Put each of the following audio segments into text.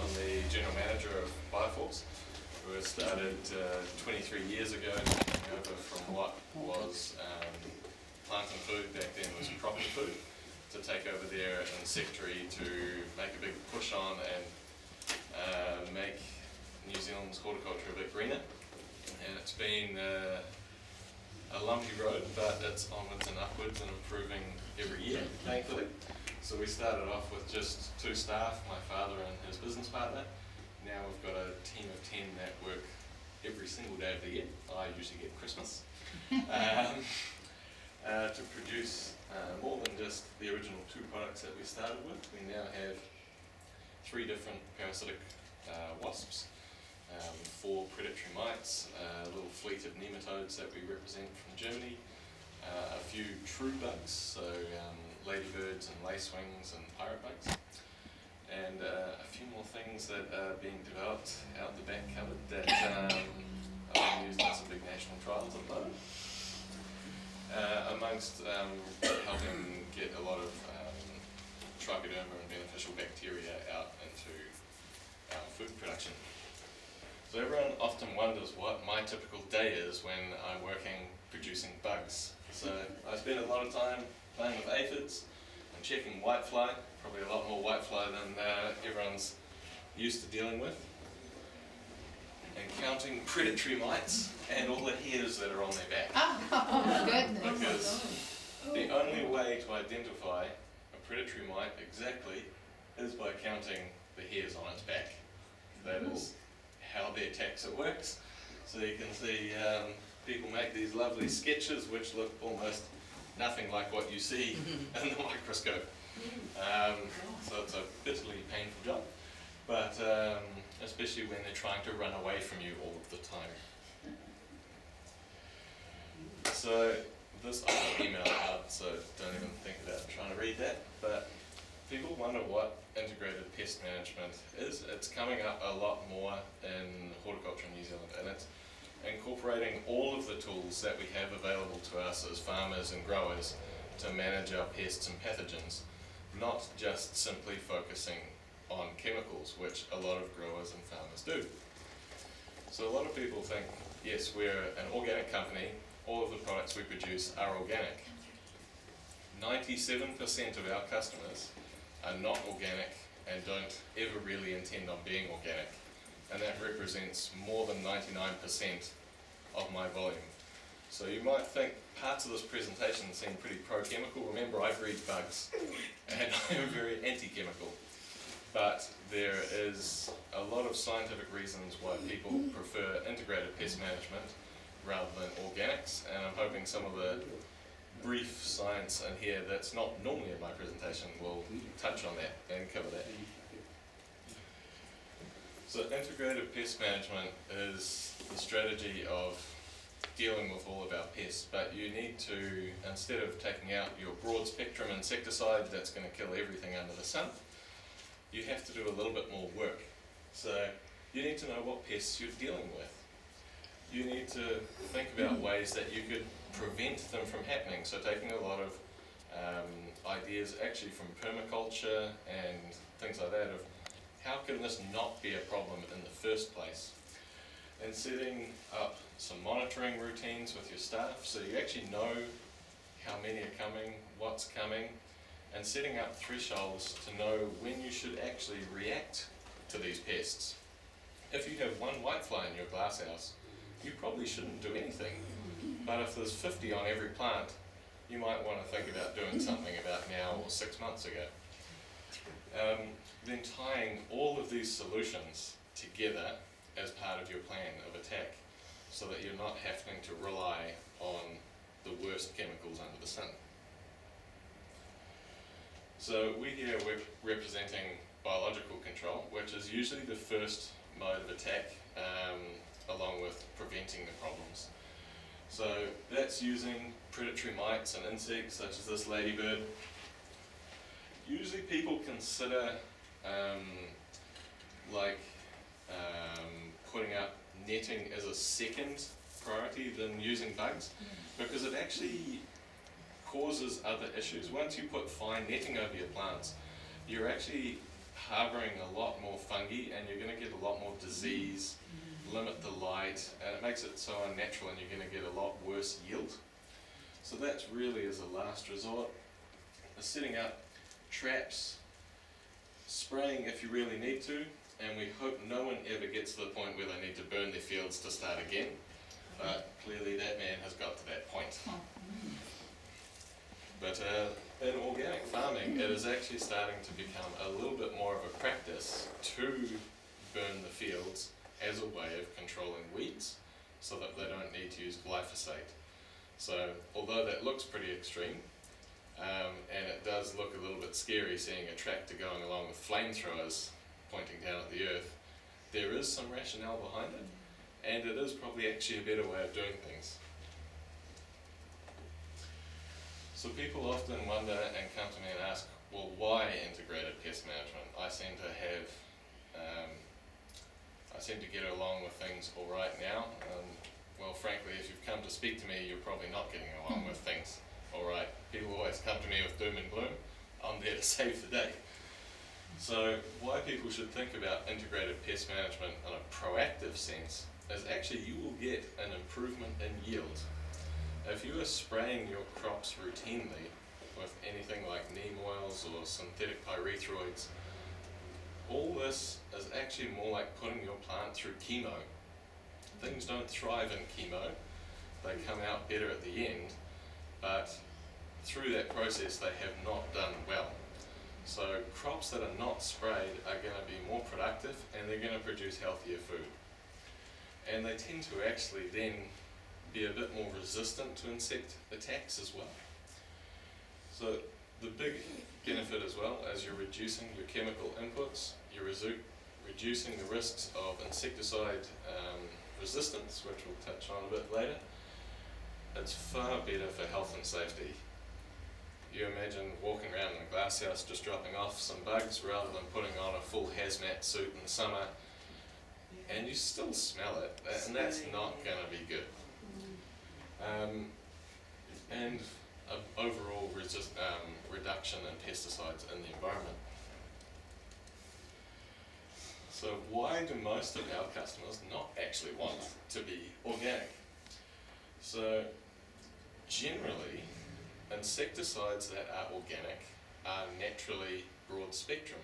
I'm the General Manager of Bioforce. We were started 23 years ago, taking over from what was plant and food, back then was crop and food, to take over there in secretary to make a big push on and make New Zealand's horticulture a bit greener. And it's been a lumpy road, but it's onwards and upwards and improving every year, thankfully. So we started off with just 2 staff, my father and his business partner. Now we've got a team of 10 that work every single day of the year. I usually get Christmas. To produce more than just the original 2 products that we started with. We now have 3 different parasitic wasps, 4 predatory mites, a little fleet of nematodes that we represent from Germany, a few true bugs, so ladybirds and lacewings and pirate bugs, and a few more things that are being developed out the back cupboard that are being used in some big national trials at the moment. Amongst helping get a lot of trichoderma and beneficial bacteria out into our food production. So everyone often wonders what my typical day is when I'm working producing bugs. So I spend a lot of time playing with aphids and checking whitefly, probably a lot more whitefly than everyone's used to dealing with, and counting predatory mites and all the hairs that are on their back. Oh, goodness. Because the only way to identify a predatory mite exactly is by counting the hairs on its back. That is how their taxa works. So you can see people make these lovely sketches which look almost nothing like what you see in the microscope. So it's a bitterly painful job, but especially when they're trying to run away from you all of the time. So this I will email out, so don't even think about trying to read that, but people wonder what integrated pest management is. It's coming up a lot more in horticulture in New Zealand, and it's incorporating all of the tools that we have available to us as farmers and growers to manage our pests and pathogens, not just simply focusing on chemicals, which a lot of growers and farmers do. So a lot of people think, yes, we're an organic company, all of the products we produce are organic. 97% of our customers are not organic and don't ever really intend on being organic, and that represents more than 99% of my volume. So you might think parts of this presentation seem pretty pro-chemical. Remember, I breed bugs and I am very anti-chemical, but there is a lot of scientific reasons why people prefer integrated pest management rather than organics, and I'm hoping some of the brief science in here that's not normally in my presentation will touch on that and cover that. So integrated pest management is the strategy of dealing with all of our pests, but you need to, instead of taking out your broad spectrum insecticide that's going to kill everything under the sun, you have to do a little bit more work. So you need to know what pests you're dealing with. You need to think about ways that you could prevent them from happening. So taking a lot of ideas actually from permaculture and things like that of how can this not be a problem in the first place? And setting up some monitoring routines with your staff so you actually know how many are coming, what's coming, and setting up thresholds to know when you should actually react to these pests. If you have 1 whitefly in your glasshouse, you probably shouldn't do anything. But if there's 50 on every plant, you might want to think about doing something about now or 6 months ago. Then tying all of these solutions together as part of your plan of attack so that you're not having to rely on the worst chemicals under the sun. So we here we're representing biological control, which is usually the first mode of attack, along with preventing the problems. So that's using predatory mites and insects such as this ladybird. Usually people consider putting up netting as a second priority than using bugs, because it actually causes other issues. Once you put fine netting over your plants, you're actually harbouring a lot more fungi, and you're going to get a lot more disease, limit the light, and it makes it so unnatural, and you're going to get a lot worse yield. So that's really as a last resort. Setting up traps, spraying if you really need to, and we hope no one ever gets to the point where they need to burn their fields to start again, but clearly that man has got to that point. But in organic farming, it is actually starting to become a little bit more of a practice to burn the fields as a way of controlling weeds, so that they don't need to use glyphosate. So although that looks pretty extreme, and it does look a little bit scary seeing a tractor going along with flamethrowers pointing down at the earth, there is some rationale behind it, and it is probably actually a better way of doing things. So people often wonder and come to me and ask, well, why integrated pest management? I seem to get along with things all right now. Well, frankly, if you've come to speak to me, you're probably not getting along with things all right. People always come to me with doom and gloom. I'm there to save the day. So why people should think about integrated pest management in a proactive sense is actually you will get an improvement in yield. If you are spraying your crops routinely with anything like neem oils or synthetic pyrethroids, all this is actually more like putting your plant through chemo. Things don't thrive in chemo, they come out better at the end, but through that process they have not done well. So crops that are not sprayed are going to be more productive, and they're going to produce healthier food. And they tend to actually then be a bit more resistant to insect attacks as well. So the big benefit as well is you're reducing your chemical inputs, you're reducing the risks of insecticide resistance, which we'll touch on a bit later. It's far better for health and safety. You imagine walking around in a glass house just dropping off some bugs rather than putting on a full hazmat suit in the summer, and you still smell it, and that's not going to be good. And an overall reduction in pesticides in the environment. So why do most of our customers not actually want to be organic? So generally, insecticides that are organic are naturally broad spectrum.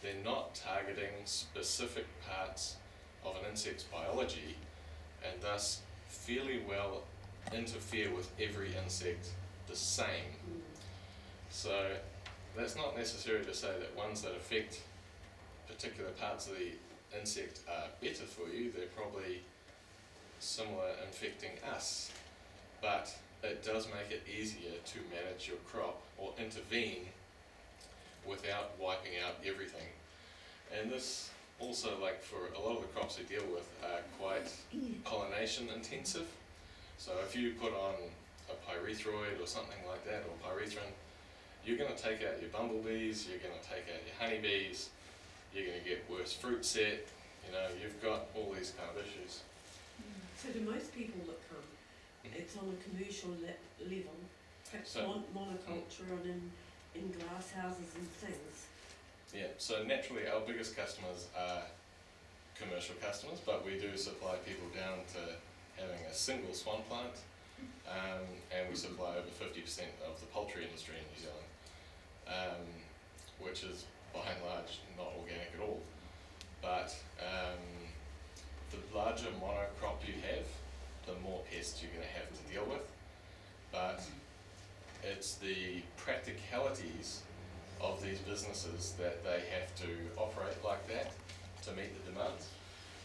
They're not targeting specific parts of an insect's biology, and thus fairly well interfere with every insect the same. So that's not necessary to say that ones that affect particular parts of the insect are better for you. They're probably similar infecting us, but it does make it easier to manage your crop or intervene without wiping out everything. And this also, like for a lot of the crops we deal with, are quite pollination intensive. So if you put on a pyrethroid or something like that, or pyrethrin, you're going to take out your bumblebees, you're going to take out your honeybees, you're going to get worse fruit set, you've got all these kind of issues. So do most people that come, it's on a commercial level, perhaps monoculture and in glass houses and things? Yeah, so naturally our biggest customers are commercial customers, but we do supply people down to having a single swan plant, and we supply over 50% of the poultry industry in New Zealand, which is by and large not organic at all. But the larger monocrop you have, the more pests you're going to have to deal with. But it's the practicalities of these businesses that they have to operate like that to meet the demands.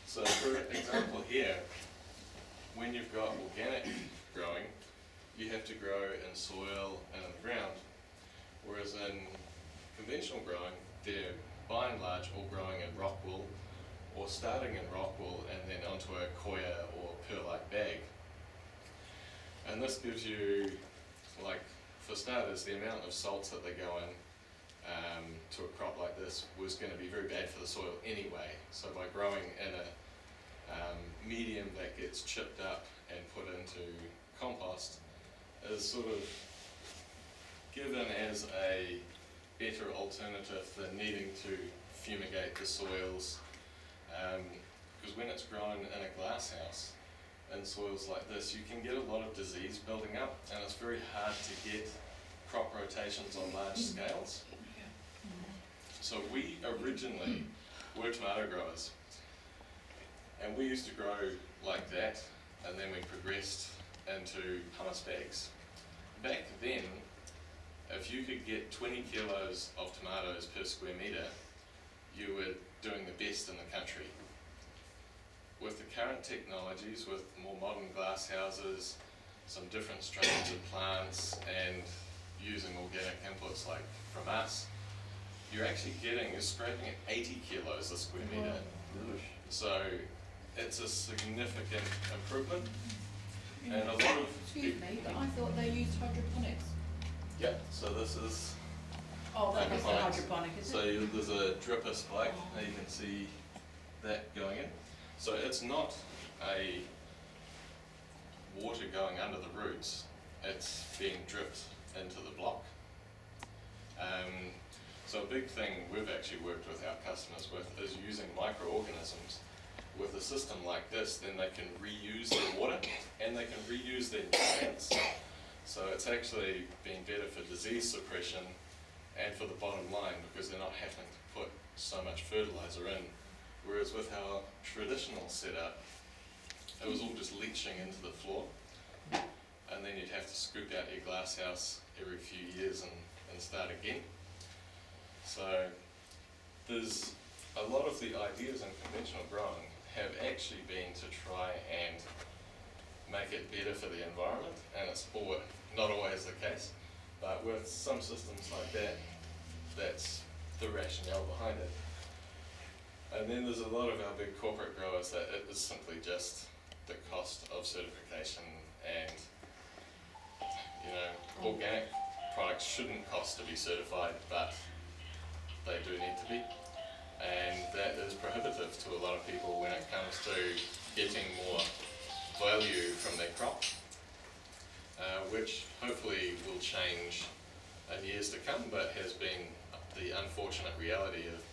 So for example here, when you've got organic growing, you have to grow in soil and in the ground, whereas in conventional growing, they're by and large all growing in rock wool, or starting in rock wool and then onto a coir or perlite bag. And this gives you, like, for starters, the amount of salts that they go in to a crop like this was going to be very bad for the soil anyway. So by growing in a medium that gets chipped up and put into compost is sort of given as a better alternative than needing to fumigate the soils, because when it's grown in a glass house, in soils like this, you can get a lot of disease building up, and it's very hard to get crop rotations on large scales. So we originally were tomato growers, and we used to grow like that, and then we progressed into pumice bags. Back then, if you could get 20 kilos of tomatoes per square metre, you were doing the best in the country. With the current technologies, with more modern glass houses, some different strains of plants, and using organic inputs like from us, you're scraping at 80 kilos a square metre. So it's a significant improvement. And a lot of Excuse me, but I thought they used hydroponics. yeah, so this is Oh, that is the hydroponics. hydroponic, is So it? there's a dripper spike, and you can see that going in. So it's not a water going under the roots, it's being dripped into the block. So a big thing we've actually worked with our customers with is using microorganisms. With a system like this, then they can reuse their water and they can reuse their nutrients. So it's actually been better for disease suppression and for the bottom line, because they're not having to put so much fertilizer in. Whereas with our traditional setup, it was all just leaching into the floor, and then you'd have to scoop out your glass house every few years and start again. So there's a lot of the ideas in conventional growing have actually been to try and make it better for the environment, and it's not always the case, but with some systems like that, that's the rationale behind it. And then there's a lot of our big corporate growers that it is simply just the cost of certification, and organic products shouldn't cost to be certified, but they do need to be. And that is prohibitive to a lot of people when it comes to getting more value from their crop, which hopefully will change in years to come, but has been the unfortunate reality of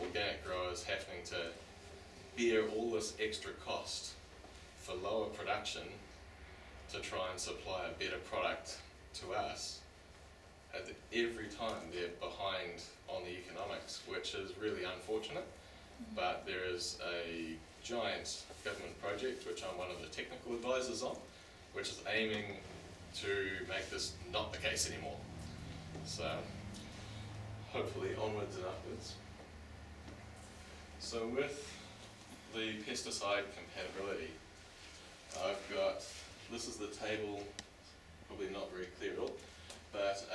organic growers having to bear all this extra cost for lower production to try and supply a better product to us. Every time they're behind on the economics, which is really unfortunate, but there is a giant government project, which I'm one of the technical advisors on, which is aiming to make this not the case anymore. So hopefully onwards and upwards. So with the pesticide compatibility, this is the table, probably not very clear at all, but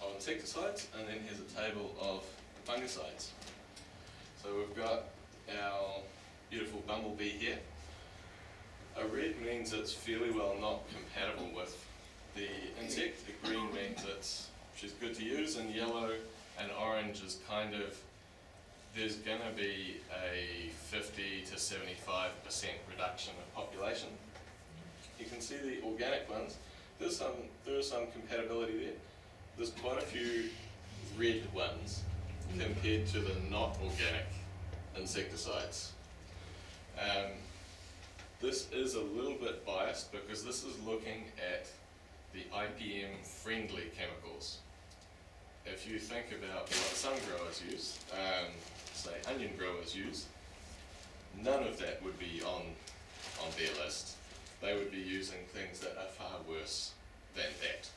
on insecticides, and then here's a table of fungicides. So we've got our beautiful bumblebee here. A red means it's fairly well not compatible with the insect. The green means she's good to use, and yellow and orange is kind of, there's going to be a 50 to 75% reduction of population. You can see the organic ones. There is some compatibility there. There's quite a few red ones compared to the not organic insecticides. This is a little bit biased because this is looking at the IPM friendly chemicals. If you think about what some growers use, say onion growers use, none of that would be on their list. They would be using things that are far worse than that.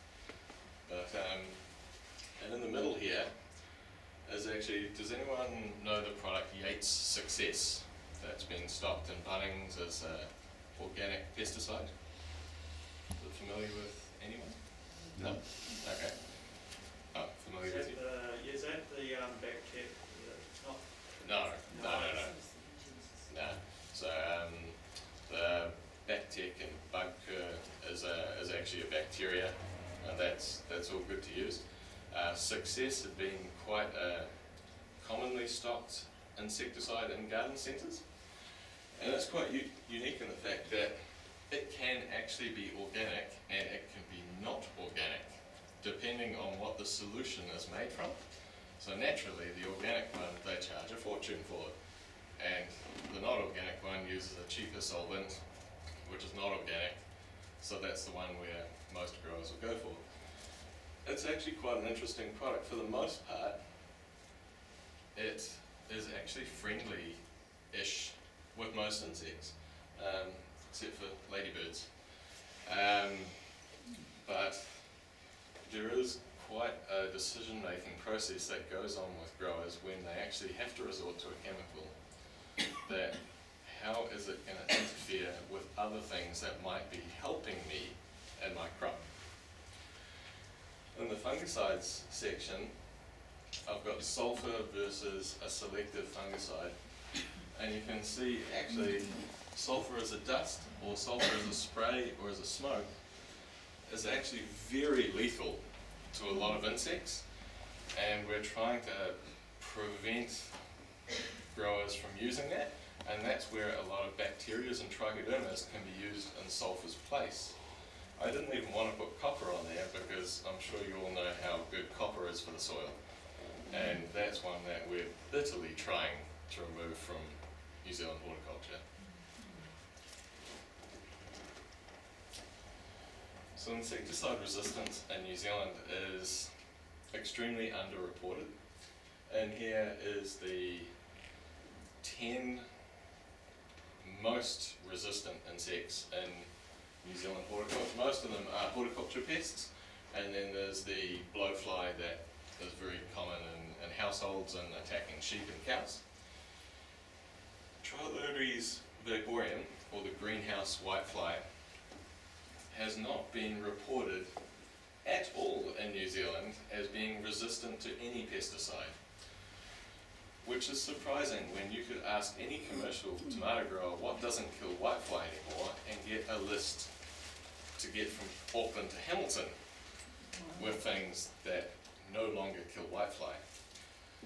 But, and in the middle here is actually, does anyone know the product Yates Success that's been stocked in Bunnings as an organic pesticide? Is it familiar with anyone? No? Okay. Oh, familiar with you? Is that the bacteria? No. So the Bactec and bug is actually a bacteria, and that's all good to use. Success had been quite a commonly stocked insecticide in garden centres, and it's quite unique in the fact that it can actually be organic and it can be not organic, depending on what the solution is made from. So naturally, the organic one, they charge a fortune for it. And the not organic one uses a cheaper solvent, which is not organic. So that's the one where most growers will go for. It's actually quite an interesting product. For the most part, it is actually friendly-ish with most insects, except for ladybirds. But there is quite a decision-making process that goes on with growers when they actually have to resort to a chemical. That how is it going to interfere with other things that might be helping me in my crop? In the fungicides section, I've got sulfur versus a selective fungicide, and you can see actually sulfur as a dust or sulfur as a spray or as a smoke is actually very lethal to a lot of insects, and we're trying to prevent growers from using that, and that's where a lot of bacterias and trichodermas can be used in sulfur's place. I didn't even want to put copper on there because I'm sure you all know how good copper is for the soil, and that's one that we're bitterly trying to remove from New Zealand horticulture. So insecticide resistance in New Zealand is extremely underreported, and here is the 10 most resistant insects in New Zealand horticulture. Most of them are horticulture pests, and then there's the blowfly that is very common in households and attacking sheep and cows. Trilodres virgorium, or the greenhouse whitefly, has not been reported at all in New Zealand as being resistant to any pesticide, which is surprising when you could ask any commercial tomato grower what doesn't kill whitefly anymore and get a list to get from Auckland to Hamilton with things that no longer kill whitefly.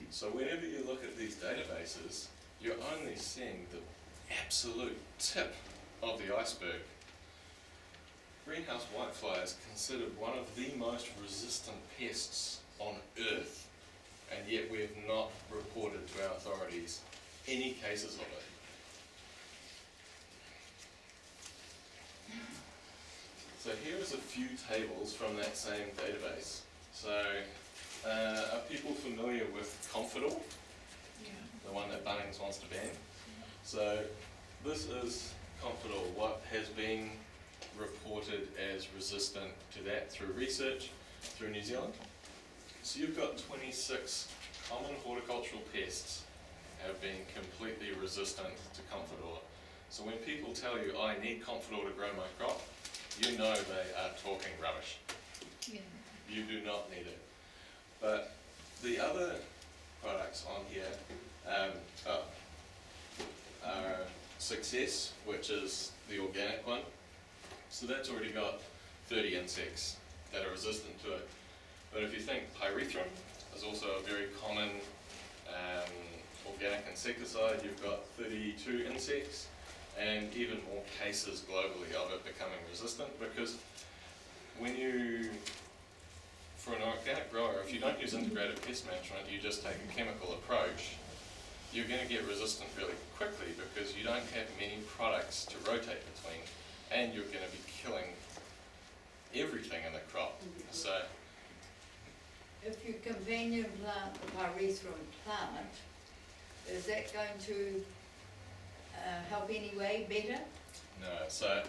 So whenever you look at these databases, you're only seeing the absolute tip of the iceberg. Greenhouse whitefly is considered one of the most resistant pests on earth, and yet we have not reported to our authorities any cases of it. So here is a few tables from that same database. So are people familiar with Confidor? Yeah. The one that Bunnings wants to ban? So this is Confidor, what has been reported as resistant to that through research through New Zealand. So you've got 26 common horticultural pests have been completely resistant to Confidor. So when people tell you, I need Confidor to grow my crop, you know they are talking rubbish. Yeah. You do not need it. But the other products on here are Success, which is the organic one. So that's already got 30 insects that are resistant to it. But if you think pyrethrum is also a very common organic insecticide, you've got 32 insects and even more cases globally of it becoming resistant, because when you, for an organic grower, if you don't use integrated pest management, you just take a chemical approach, you're going to get resistant really quickly because you don't have many products to rotate between, and you're going to be killing everything in the crop. So if you companion plant the pyrethrum plant, is that going to help any way better? no, so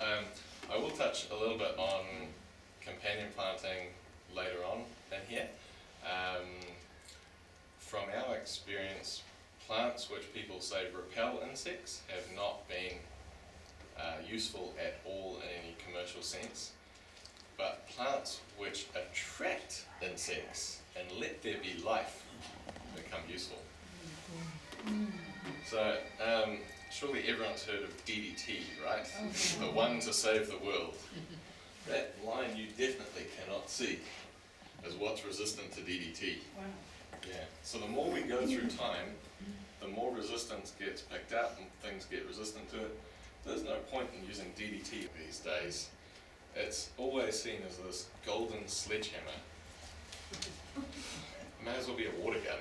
I will touch a little bit on companion planting later on in here. From our experience, plants which people say repel insects have not been useful at all in any commercial sense, but plants which attract insects and let there be life become useful. So surely everyone's heard of DDT, right? The one to save the world. That line you definitely cannot see is what's resistant to DDT. Wow. Yeah. So the more we go through time, the more resistance gets picked up and things get resistant to it. There's no point in using DDT these days. It's always seen as this golden sledgehammer. May as well be a water gun.